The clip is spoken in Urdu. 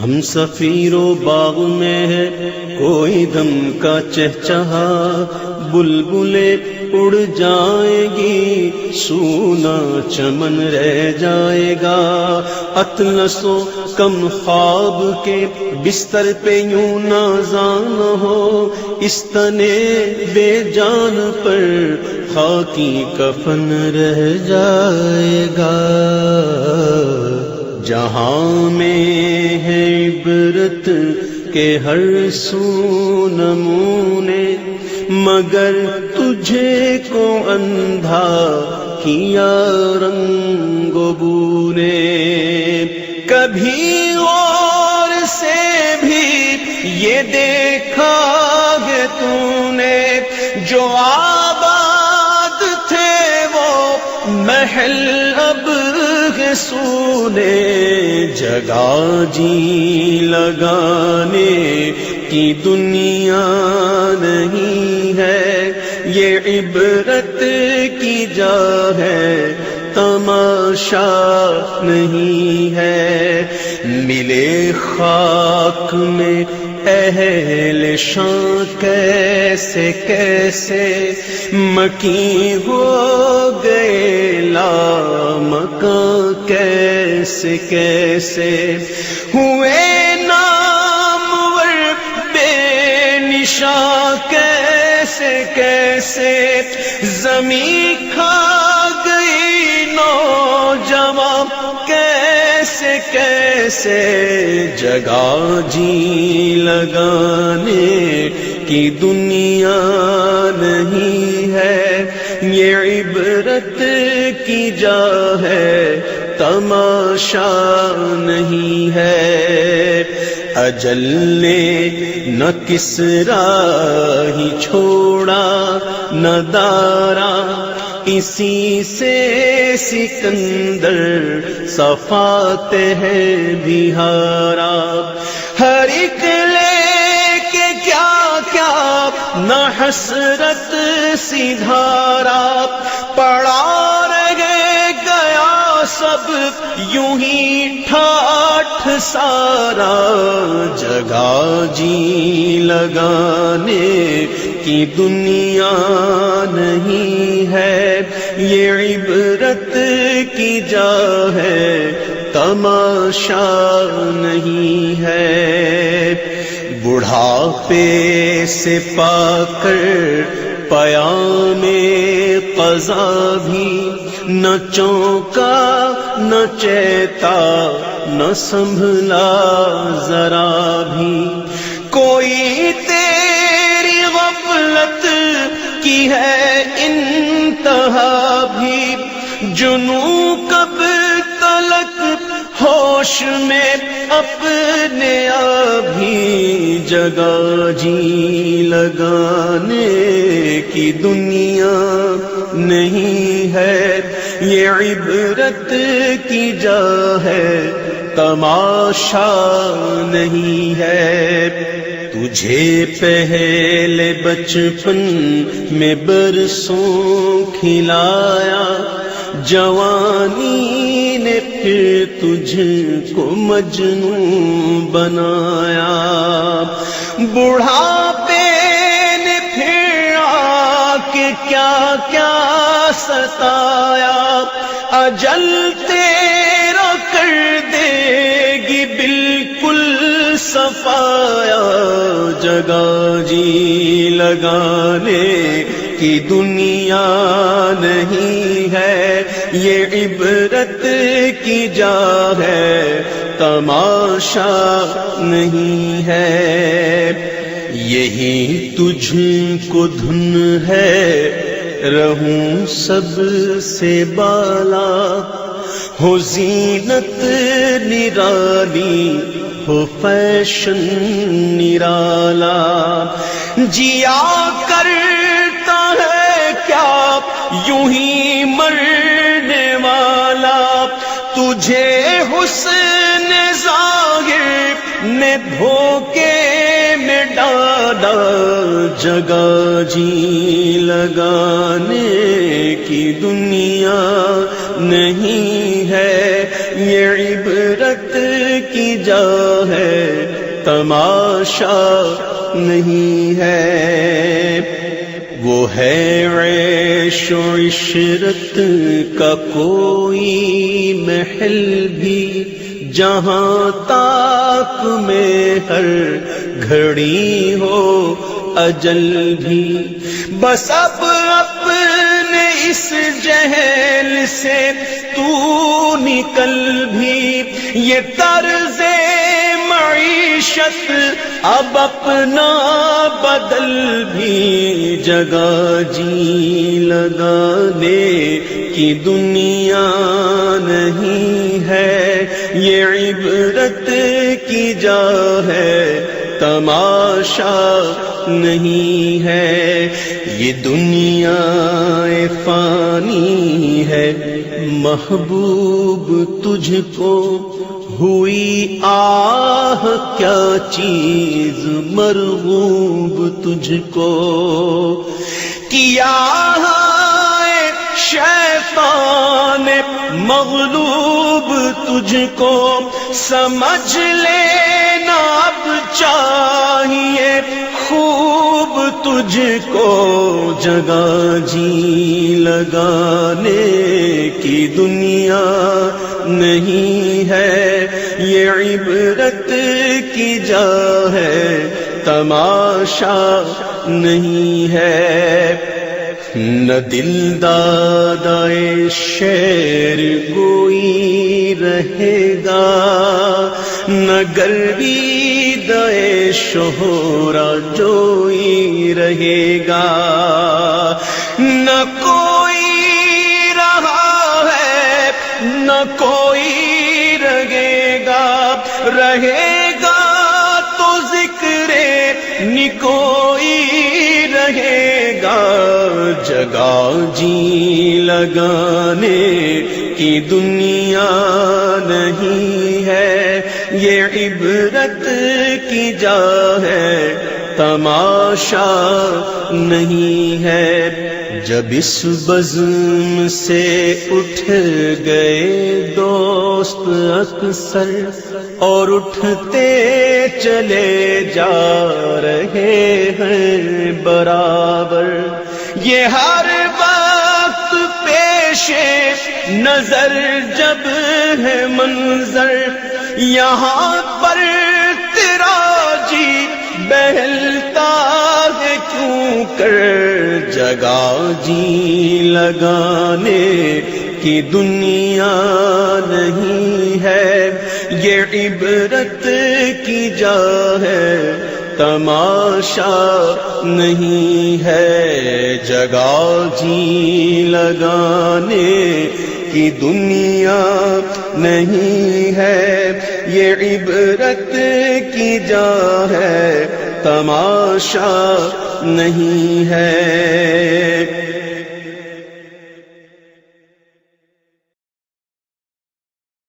ہم سفیر و باغ میں ہے کوئی دم کا چہچہا، بلبلیں اڑ جائیں گی سونا چمن رہ جائے گا۔ اطلس و کم خواب کے بستر پہ یوں نازان ہو، اس تنے بے جان پر خاکی کفن رہ جائے گا۔ جہاں میں ہے عبرت کے ہر سو نمونے، مگر تجھے کو اندھا کیا رنگ و بو نے۔ کبھی غور سے بھی یہ دیکھا ہے تو نے، جو آباد تھے وہ محل اب ہے سونے۔ جگہ جی لگانے کی دنیا نہیں ہے، یہ عبرت کی جا ہے تماشا نہیں ہے۔ ملے خاک میں اہل شان کیسے کیسے، مکی ہو گئے لامکاں کیسے کیسے، ہوئے نامور بے نشاں کیسے کیسے، زمین کھا گئی نوجوان کیسے کیسے۔ جگہ جی لگانے کی دنیا نہیں ہے، یہ عبرت کی جا ہے تماشا نہیں ہے۔ اجل نے نہ کسرا ہی چھوڑا نہ دارا، اسی سے سکندر صفات ہے بہارا۔ ہر ایک لے کے کیا کیا نہ حسرت سی دھارا، پڑا رہ گیا سب یوں ہی ٹھاٹھ سارا۔ جگہ جی لگانے کی دنیا نہیں ہے، یہ عبرت کی جا ہے تماشا نہیں ہے۔ بڑھاپے سے پا کر پیام قضا بھی، نہ چونکا نہ چیتا نہ سنبھلا ذرا بھی۔ کوئی تیری غفلت کی ہے انتہا بھی، جنوں کب تلک ہوش میں اپنے ابھی۔ جگہ جی لگانے کی دنیا نہیں ہے، یہ عبرت کی جا ہے تماشا نہیں ہے۔ تجھے پہلے بچپن میں برسوں کھلایا، جوانی نے پھر تجھ کو مجنون بنایا۔ بڑھاپے نے پھر آ کے کیا کیا ستایا، اجل تیرا کر دے گی بالکل صفایا۔ جگہ جی لگانے کی دنیا نہیں ہے، یہ عبرت کی جا ہے تماشا نہیں ہے۔ یہی تجھ کو دھن ہے رہوں سب سے بالا، ہو زینت نرالی ہو فیشن نرالا۔ جیا کرتا ہے کیا یوں ہی مرنے والا، تجھے حسن ظاہر نے دھوکے میں ڈالا۔ جگہ جی لگانے کی دنیا نہیں ہے، یہ عبرت کی جا ہے، تماشا نہیں ہے۔ وہ ہے عیش و عشرت کا کوئی محل بھی، جہاں تاک میں ہر گھڑی ہو اجل بھی۔ بس اب اپنے اس جہل سے تو نکل بھی، یہ طرز معیشت اب اپنا بدل بھی۔ جگہ جی لگانے کی دنیا نہیں ہے، یہ عبرت کی جا ہے، تماشا نہیں ہے۔ یہ دنیا فانی ہے، محبوب تجھ کو ہوئی آہ کیا چیز مرغوب تجھ کو۔ کیا ہے شیطان مغلوب تجھ کو، سمجھ لینا اب چاہیے خوب تجھ کو۔ جگہ جی لگانے کی دنیا نہیں ہے، یہ عبرت کی جا ہے، تماشا نہیں ہے۔ نہ دل دادائے شعر گوئی رہے گا، نہ گرویدائے شہرا جوئی رہے گا، نہ کوئی رہا ہے نہ کوئی رہے گا، رہے گا تو ذکر نکوئی رہے گا۔ جگہ جی لگانے کی دنیا نہیں ہے، یہ عبرت کی جا ہے، تماشا نہیں ہے۔ جب اس بزم سے اٹھ گئے دوست اکثر، اور اٹھتے چلے جا رہے ہیں برابر، یہ ہر وقت پیش نظر جب ہے منظر، یہاں پر تیرا جی بہلتا ہے کیوں کر۔ جگہ جی لگانے کی دنیا نہیں ہے، یہ عبرت کی جا ہے، تماشا نہیں ہے۔ جگہ جی لگانے کی دنیا نہیں ہے، یہ عبرت کی جا ہے، تماشا نہیں ہے۔